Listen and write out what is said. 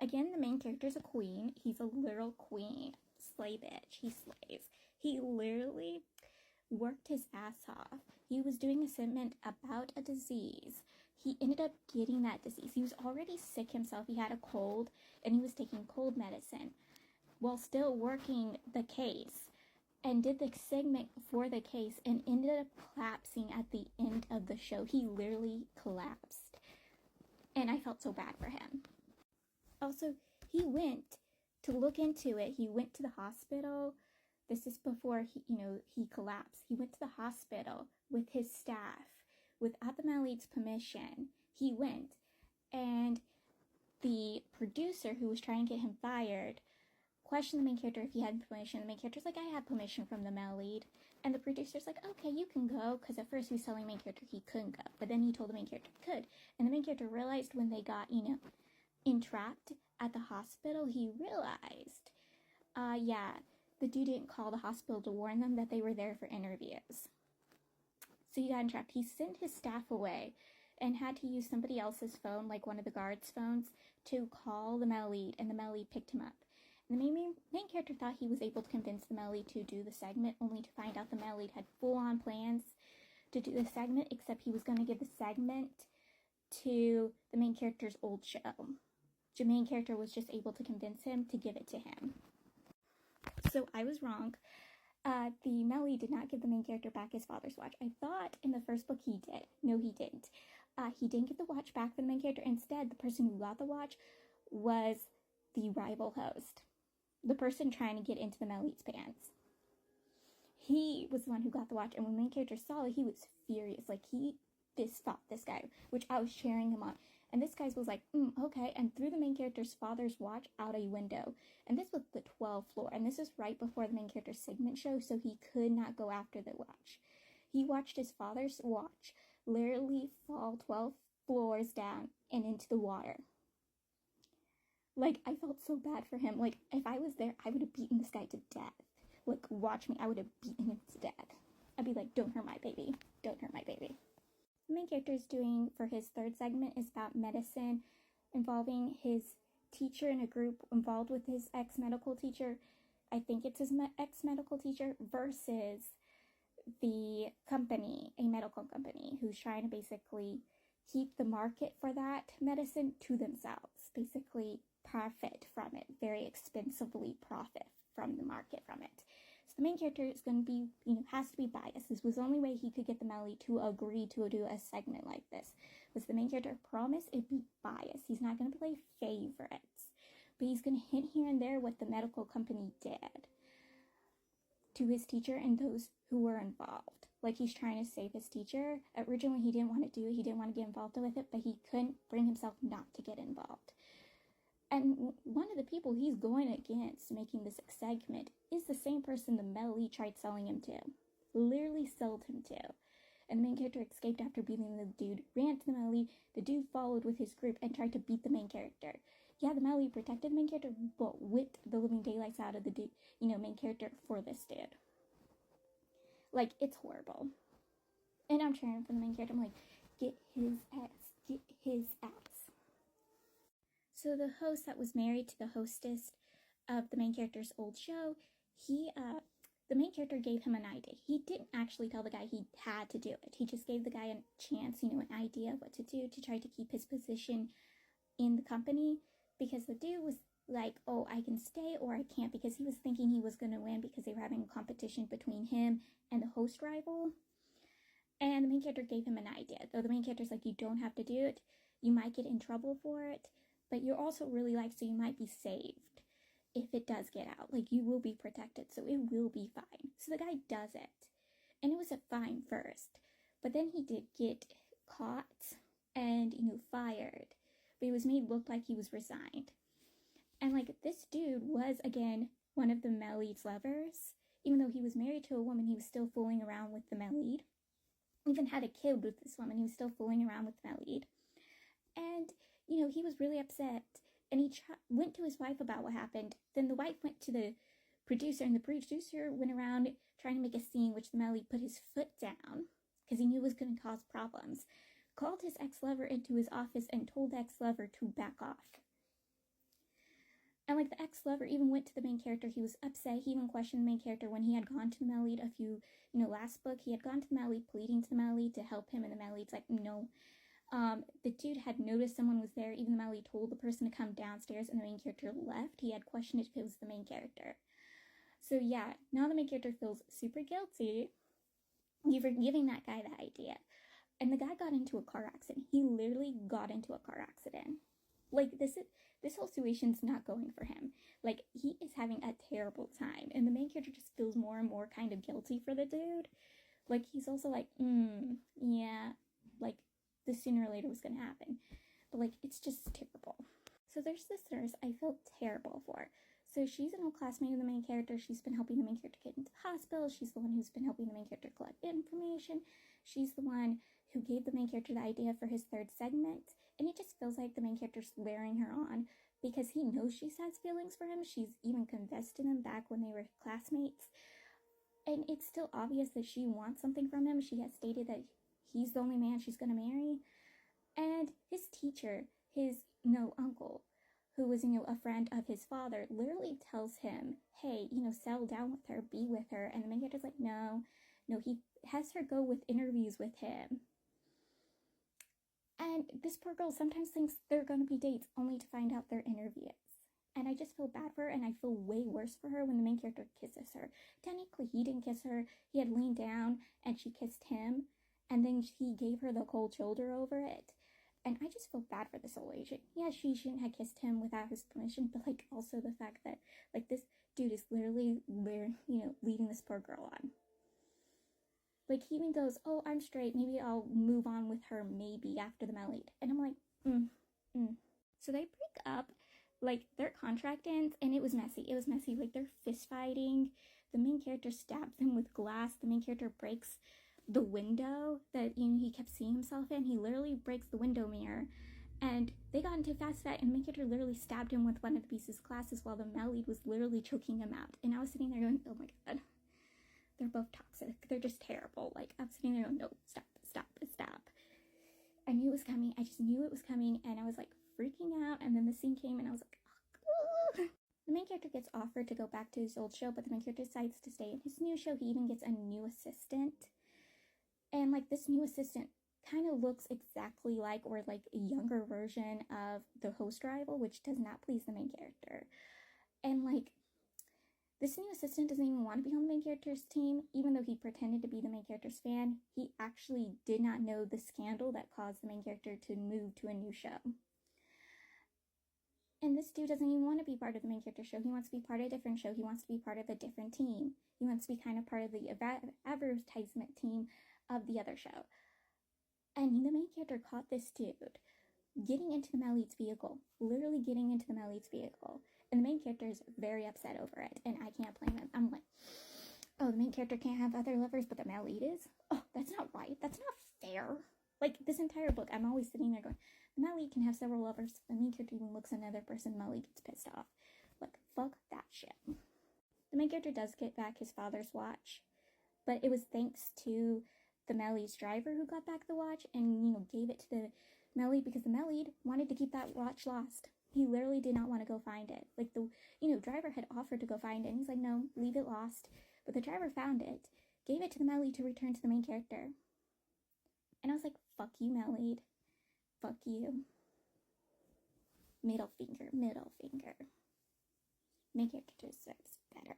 Again, the main character is a queen. He's a literal queen. Slay bitch. He slays. He literally worked his ass off. He was doing a segment about a disease. He ended up getting that disease. He was already sick himself. He had a cold, and he was taking cold medicine while still working the case, and did the segment for the case, and ended up collapsing at the end of the show. He literally collapsed, and I felt so bad for him. Also, he went to look into it. He went to the hospital. This is before he collapsed. He went to the hospital with his staff without the male lead's permission. He went, and the producer who was trying to get him fired questioned the main character if he had permission. The main character's like, I have permission from the male lead. And the producer's like, okay, you can go. Because at first he was telling the main character he couldn't go. But then he told the main character he could. And the main character realized when they got, entrapped at the hospital, he realized, the dude didn't call the hospital to warn them that they were there for interviews. So he got entrapped. He sent his staff away and had to use somebody else's phone, like one of the guards' phones, to call the male lead, and the male lead picked him up. And the main character thought he was able to convince the male lead to do the segment, only to find out the male lead had full-on plans to do the segment, except he was going to give the segment to the main character's old show. The main character was just able to convince him to give it to him. So I was wrong. The male lead did not give the main character back his father's watch. I thought in the first book he did. No, he didn't. He didn't give the watch back for the main character. Instead, the person who got the watch was the rival host. The person trying to get into the male lead's pants. He was the one who got the watch, and when the main character saw it, he was furious. Like, he fist fought this guy, which I was cheering him on. And this guy was like, okay, and threw the main character's father's watch out a window. And this was the 12th floor, and this is right before the main character's segment show, so he could not go after the watch. He watched his father's watch literally fall 12 floors down and into the water. Like, I felt so bad for him. Like, if I was there, I would have beaten this guy to death. Like, watch me, I would have beaten him to death. I'd be like, don't hurt my baby. Don't hurt my baby. The main character is doing, for his third segment, is about medicine, involving his teacher in a group involved with his ex-medical teacher. I think it's his ex-medical teacher, versus the company, a medical company, who's trying to basically keep the market for that medicine to themselves. Basically profit from it, very expensively profit from the market from it. So the main character is going to be, has to be biased. This was the only way he could get the male lead to agree to do a segment like this. Was the main character promised it'd be biased. He's not going to play favorites, but he's going to hint here and there what the medical company did to his teacher and those who were involved. Like, he's trying to save his teacher. Originally, he didn't want to do it. He didn't want to get involved with it, but he couldn't bring himself not to get involved. And one of the people he's going against making this segment is the same person the male lead tried selling him to. Literally sold him to. And the main character escaped after beating the dude, ran to the male lead. The dude followed with his group and tried to beat the main character. Yeah, the male lead protected the main character, but whipped the living daylights out of the dude, main character for this dude. Like, it's horrible. And I'm cheering for the main character. I'm like, get his ass. Get his ass. So the host that was married to the hostess of the main character's old show, the main character gave him an idea. He didn't actually tell the guy he had to do it. He just gave the guy a chance, an idea of what to do to try to keep his position in the company, because the dude was like, oh, I can stay or I can't, because he was thinking he was going to win because they were having a competition between him and the host rival. And the main character gave him an idea. Though the main character's like, you don't have to do it. You might get in trouble for it, but you're also really liked, so you might be saved if it does get out. Like, you will be protected, so it will be fine. So the guy does it. And it was a fine first. But then he did get caught and, fired. But he was made look like he was resigned. And, like, this dude was, again, one of the male lead's lovers. Even though he was married to a woman, he was still fooling around with the male lead. Even had a kid with this woman, he was still fooling around with the male lead. And, he was really upset. And he went to his wife about what happened. Then the wife went to the producer, and the producer went around trying to make a scene, which the male lead put his foot down because he knew it was going to cause problems. Called his ex-lover into his office and told the ex-lover to back off. And like the ex-lover even went to the main character. He was upset. He even questioned the main character when he had gone to the male lead a few, last book. He had gone to the male lead, pleading to the male lead to help him, and the male lead's like, no. The dude had noticed someone was there. Even the male lead told the person to come downstairs, and the main character left. He had questioned if it was the main character. So yeah, now the main character feels super guilty. You for giving that guy the idea. And the guy got into a car accident. He literally got into a car accident. Like, this whole situation's not going for him. Like, he is having a terrible time. And the main character just feels more and more kind of guilty for the dude. Like, he's also like, yeah, like, this sooner or later was gonna happen. But, like, it's just terrible. So there's this nurse I felt terrible for. So she's an old classmate of the main character. She's been helping the main character get into the hospital. She's the one who's been helping the main character collect information. She's the one who gave the main character the idea for his third segment. And it just feels like the main character's wearing her on because he knows she has feelings for him. She's even confessed to them back when they were classmates. And it's still obvious that she wants something from him. She has stated that he's the only man she's going to marry. And his teacher, his uncle, who was, a friend of his father, literally tells him, hey, settle down with her, be with her. And the main character's like, no, he has her go with interviews with him. And this poor girl sometimes thinks they're going to be dates only to find out they're interviews. And I just feel bad for her, and I feel way worse for her when the main character kisses her. Technically, he didn't kiss her. He had leaned down, and she kissed him. And then he gave her the cold shoulder over it. And I just feel bad for this old agent. Yeah, she shouldn't have kissed him without his permission, but, like, also the fact that, like, this dude is literally, leading this poor girl on. Like, he even goes, oh, I'm straight, maybe I'll move on with her maybe after the male lead. And I'm like, So they break up, like, their contract ends, and it was messy. Like, they're fist fighting. The main character stabs him with glass. The main character breaks the window that he kept seeing himself in. He literally breaks the window mirror. And they got into a fast fight, and the main character literally stabbed him with one of the pieces of glasses while the male lead was literally choking him out. And I was sitting there going, oh my god. They're both toxic. They're just terrible. Like, I'm sitting there going, no, stop. I knew it was coming. I just knew it was coming, and I was, like, freaking out, and then the scene came, and I was like, oh. The main character gets offered to go back to his old show, but the main character decides to stay in his new show. He even gets a new assistant, and, like, this new assistant kind of looks exactly like, or, like, a younger version of the host rival, which does not please the main character. And, like, this new assistant doesn't even want to be on the main character's team, even though he pretended to be the main character's fan. He actually did not know the scandal that caused the main character to move to a new show. And this dude doesn't even want to be part of the main character show. He wants to be part of a different show. He wants to be part of a different team. He wants to be kind of part of the advertisement team of the other show. And the main character caught this dude getting into the male lead's vehicle. Literally getting into the male lead's vehicle. And the main character is very upset over it, and I can't blame him. I'm like, oh, the main character can't have other lovers, but the male lead is? Oh, that's not right. That's not fair. Like, this entire book, I'm always sitting there going, the male lead can have several lovers. The main character even looks at another person, the male lead gets pissed off. Like, fuck that shit. The main character does get back his father's watch, but it was thanks to the male lead's driver who got back the watch and, gave it to the male lead because the male lead wanted to keep that watch lost. He literally did not want to go find it. Like, the, driver had offered to go find it, and he's like, no, leave it lost. But the driver found it, gave it to the male lead to return to the main character. And I was like, fuck you, male lead. Fuck you. Middle finger. Main character deserves better.